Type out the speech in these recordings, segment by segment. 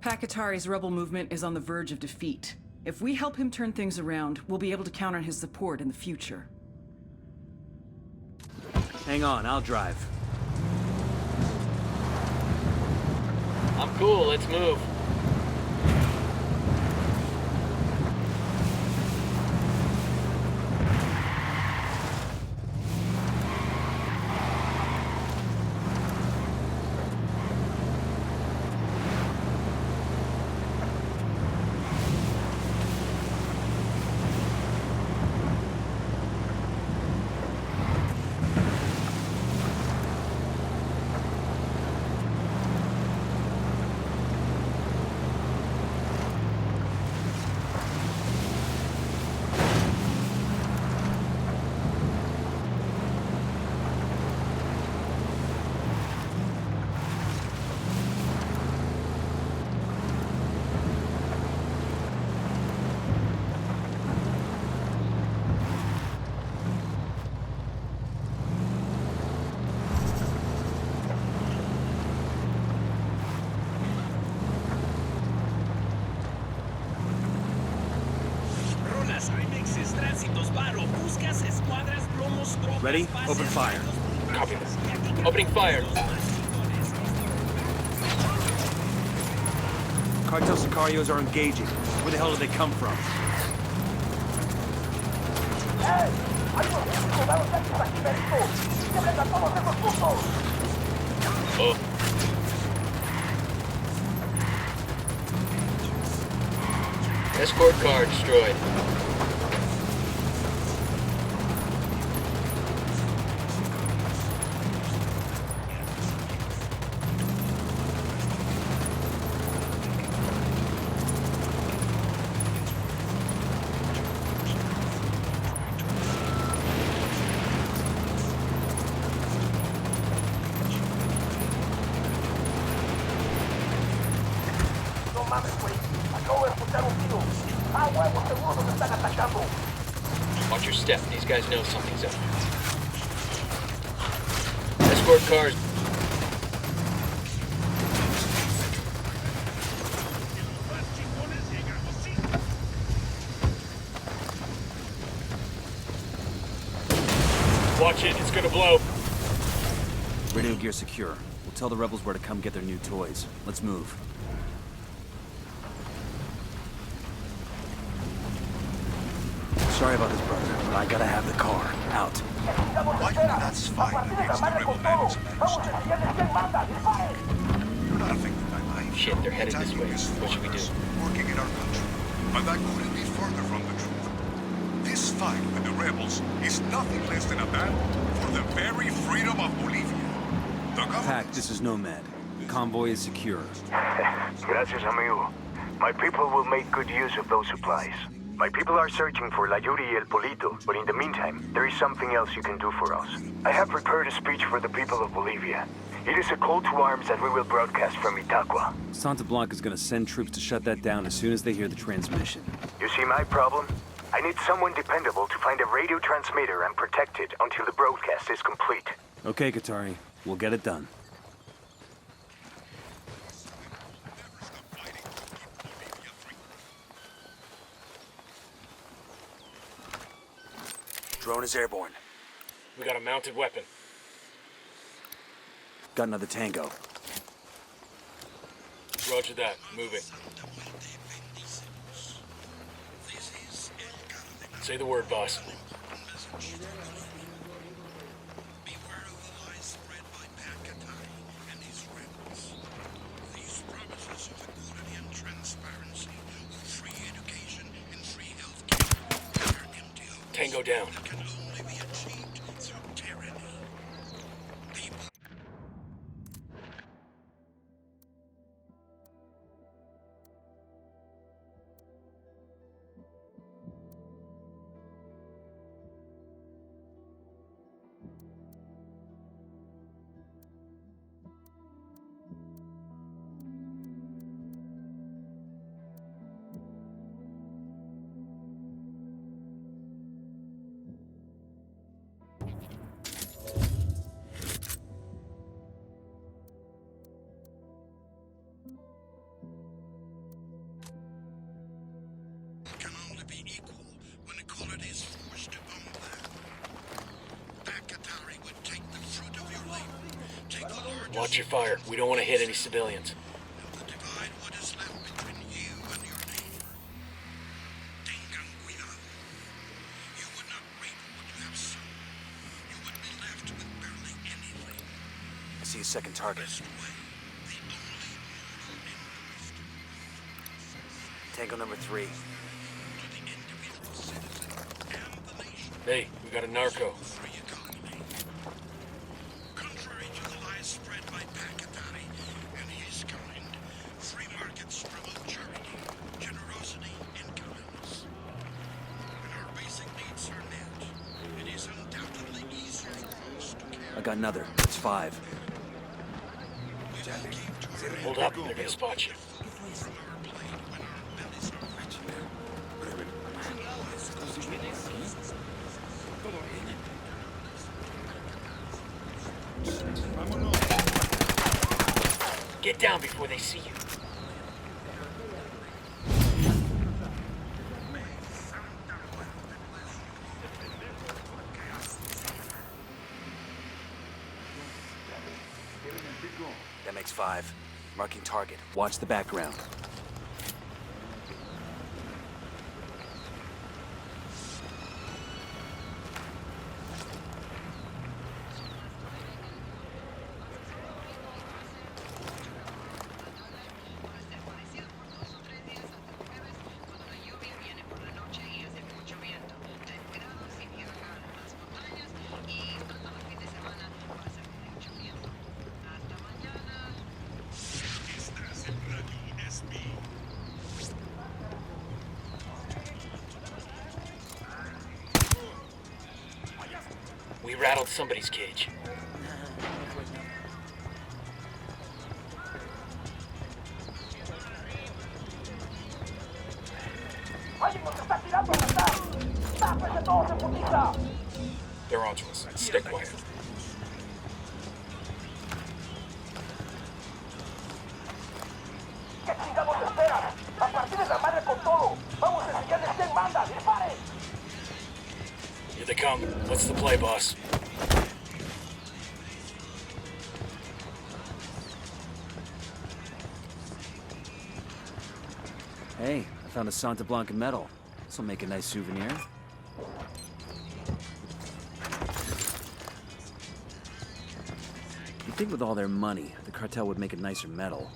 Pakatari's rebel movement is on the verge of defeat. If we help him turn things around, we'll be able to count on his support in the future. Hang on, I'll drive. I'm cool, let's move. Ready? Open fire. Copy this. Opening fire. Cartel Sicarios are engaging. Where the hell did they come from? Oh. Escort car destroyed. Watch your step. These guys know something's up. Escort cars. Watch it, it's gonna blow. Radio gear secure. We'll tell the rebels where to come get their new toys. Let's move. Sorry about this, brother, but I gotta have the car. Out. That's fine against the rebel bandits of You're not affected by mine. Shit, they're headed this way. What should we do? Working in our country. But that couldn't be further from the truth. This fight with the rebels is nothing less than a battle for the very freedom of Bolivia. The government... Pac, this is Nomad. The convoy is secure. Gracias, amigo. My people will make good use of those supplies. My people are searching for La Yuri y El Polito, but in the meantime, there is something else you can do for us. I have prepared a speech for the people of Bolivia. It is a call to arms that we will broadcast from Itaqua. Santa Blanca's gonna send troops to shut that down as soon as they hear the transmission. You see my problem? I need someone dependable to find a radio transmitter and protect it until the broadcast is complete. Okay, Katari. We'll get it done. Drone is airborne. We got a mounted weapon. Got another Tango. Roger that. Moving. Say the word, boss. Beware of the lies spread by Pakatari and his rebels. These promises of equality and transparency, of free education and free healthcare, are empty hopes. Tango down. That can only be achieved through tyranny. People to be equal when the quality is forced to own that. Bakatari would take the fruit of your labor, take the largest... Watch your fire. We don't want to hit any civilians. To divide what is left between you and your neighbor. Tengan cuidado. You would not reap what you have sown. You would be left with barely anything. I see a second target. Best way, the only mortal end Tango number 3. to the individual citizen and the nation. Hey, we got a narco. Free economy. Contrary to the lies spread by Bakatari and his kind, free markets promote charity, generosity, and kindness. When our basic needs are met, it is undoubtedly easier for us to care. I got another. It's 5. We will keep to our Hold up, they're gonna spot you. from our plate when our bellies are rich. Get down before they see you. That makes 5. Marking target. Watch the background. We rattled somebody's cage. They're onto us. Stick quiet. Here they come. What's the play, boss? Hey, I found a Santa Blanca medal. This'll make a nice souvenir. You'd think with all their money, the cartel would make a nicer medal.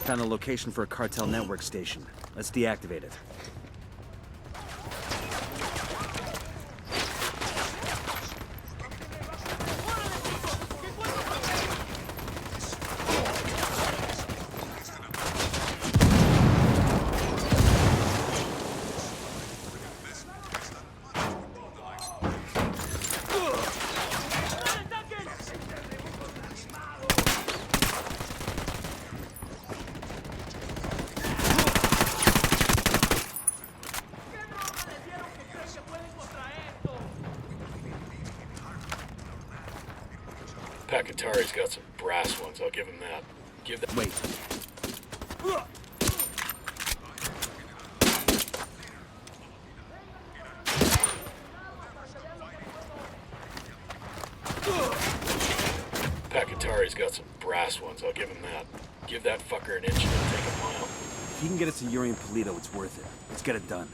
Found a location for a cartel network station. Let's deactivate it. Pakatari's got some brass ones, I'll give him that. Give that. Wait. Pakatari's got some brass ones, I'll give him that. Give that fucker an inch and it'll take a mile. If he can get us to Yuri and Polito, it's worth it. Let's get it done.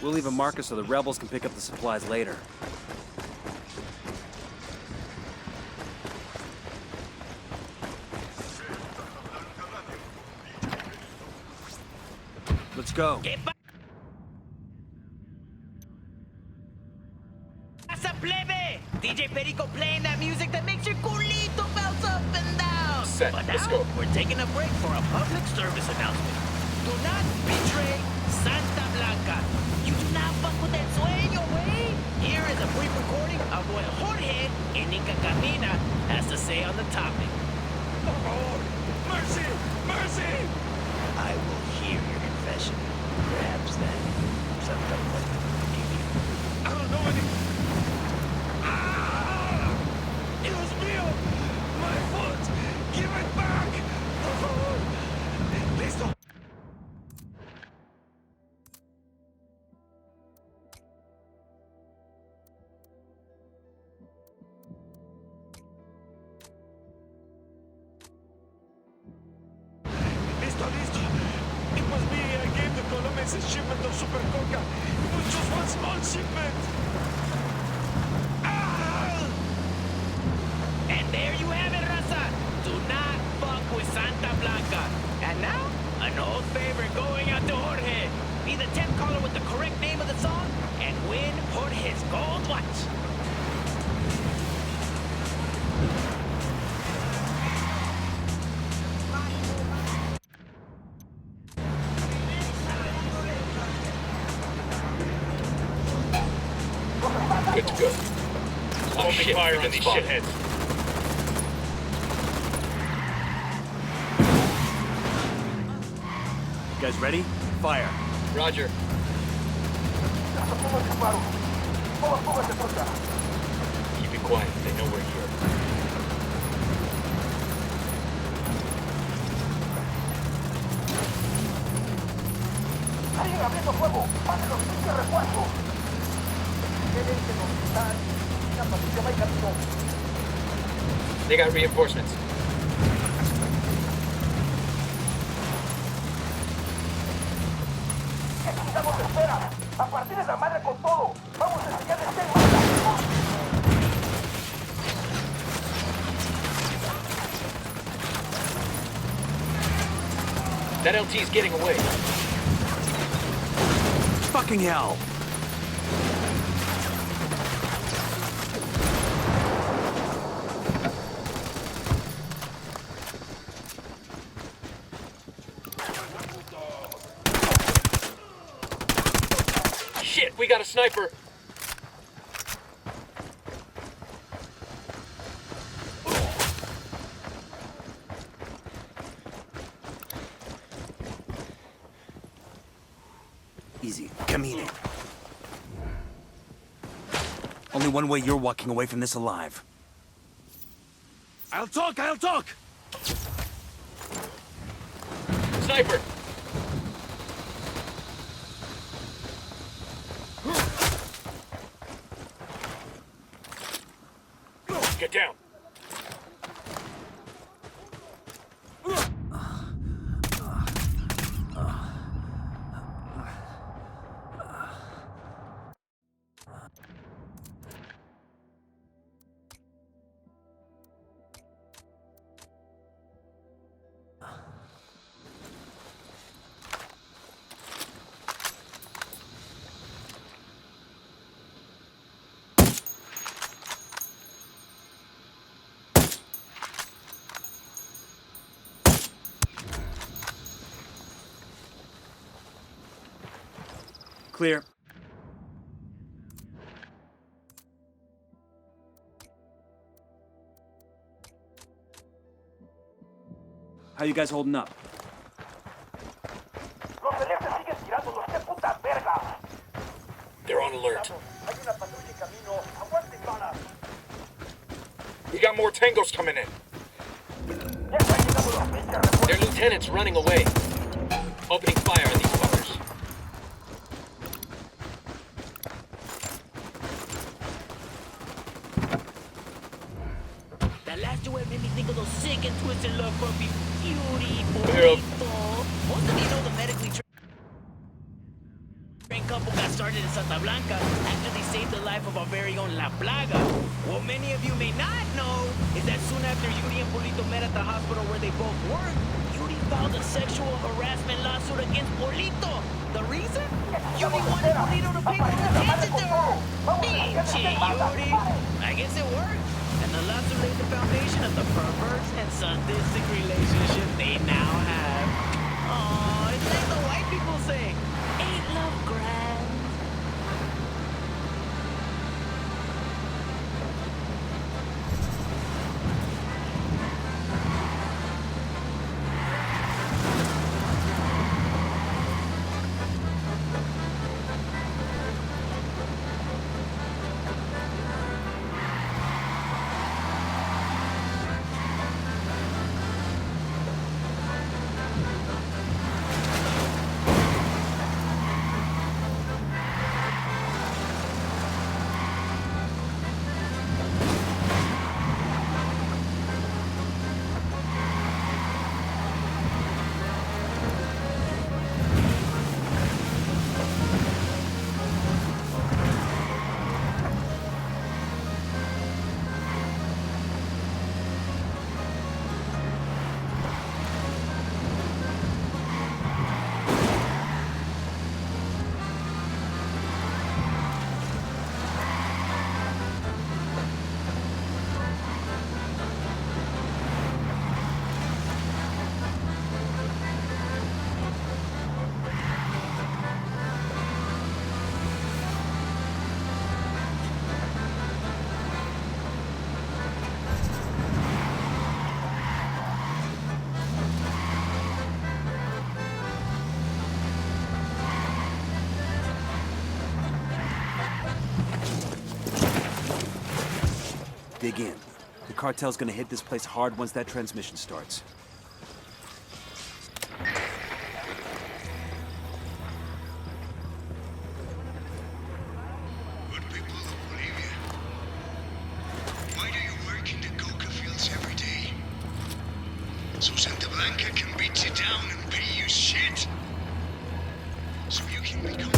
We'll leave a marker so the rebels can pick up the supplies later. Let's go. Pasa plebe! DJ Perico playing that music that makes your culito bounce up and down. Set. But Let's now, go. we're taking a break for a public service announcement. Do not betray Santa Blanca. You do not fuck with that sueño, way. Here is a brief recording of what Jorge in Inca Camina has to say on the topic. Oh, mercy! Mercy! I will hear your confession. Perhaps then, Santa Blanca will forgive you. I don't know any... Ah! Dios mío! My foot! Give it back! Por favor! Listo! Listo, listo! It was me. I gave the Colombians a shipment of Super Coca. It was just one small shipment! Ah! And there you have it, Raza. Do not fuck with Santa Blanca. And now, an old favorite going out to Jorge. Be the 10th caller with the correct name of the song and win Jorge's gold watch. Good to go. Oh shit, fire on these shitheads. You guys ready? Fire. Roger. Keep it quiet, they know we're here. They got reinforcements. That LT's getting away. Fucking hell! Shit, we got a sniper. Easy. Camine. Only one way you're walking away from this alive. I'll talk! I'll talk! Sniper. Get down. Clear. How you guys holding up? They're on alert. We got more tangos coming in. Their lieutenant's running away. Opening fire on these fuckers. That last duet made me think of those sick and twisted love puppies. Beautiful Yep. people. Most of you know the medically trained couple got started in Santa Blanca after they saved the life of our very own La Plaga. What many of you may not know is that soon after Yuri and Polito met at the hospital where they both worked, Yuri filed a sexual harassment lawsuit against Polito. The reason? Yuri wanted Polito to pay more attention to her. Bitch, Yuri. I guess it worked. And the lawsuit laid the foundation of the perverse and sadistic relationship they now have. Aww, it's like the white people say. Ain't love grand? Dig in. The cartel's gonna hit this place hard once that transmission starts. Good people of Bolivia. Why do you work in the coca fields every day? So Santa Blanca can beat you down and pay you shit? So you can become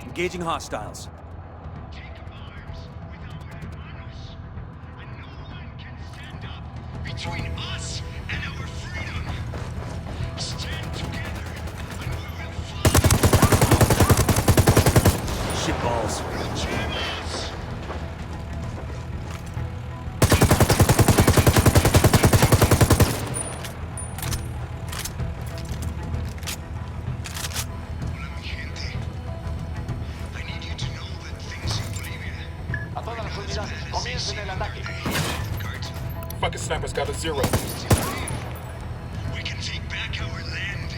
Engaging hostiles. take arms with our hermanos, and no one can stand up between us and our freedom. Stand together, and we will fight. Shitballs. Luchemos! Hola, mi gente. I need you to know that things in Bolivia. A todas las unidades, comiencen el ataque. Fucking sniper's got a 0. We can take back our land.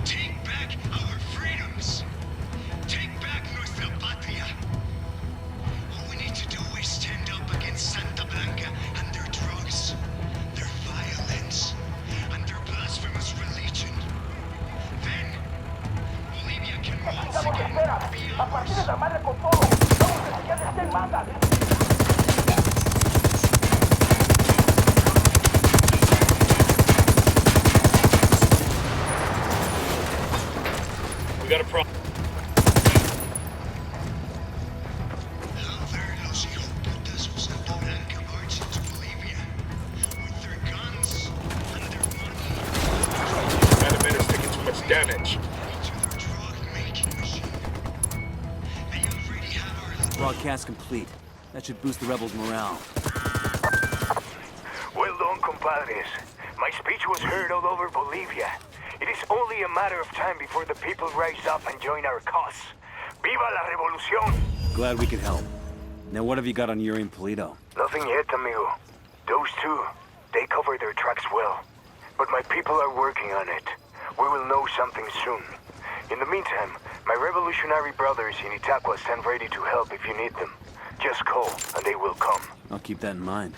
Take back our freedoms. Take back nuestra patria. All we need to do is stand up against Santa Blanca and their drugs, their violence, and their blasphemous religion. Then, Bolivia can once again be ours. la madre con todo. Vamos a que estén matas. We got a problem. How very los hijoputas of Santa Blanca march into Bolivia with their guns and their money Animator's taking too much damage. to their drug-making machine. They already have our Broadcast complete. That should boost the rebels' morale. Well done, compadres. My speech was heard all over Bolivia. It is only a matter of time before the people rise up and join our cause. Viva la revolución! Glad we could help. Now what have you got on Yuri and Polito? Nothing yet, amigo. Those two, they cover their tracks well. But my people are working on it. We will know something soon. In the meantime, my revolutionary brothers in Itaqua stand ready to help if you need them. Just call, and they will come. I'll keep that in mind.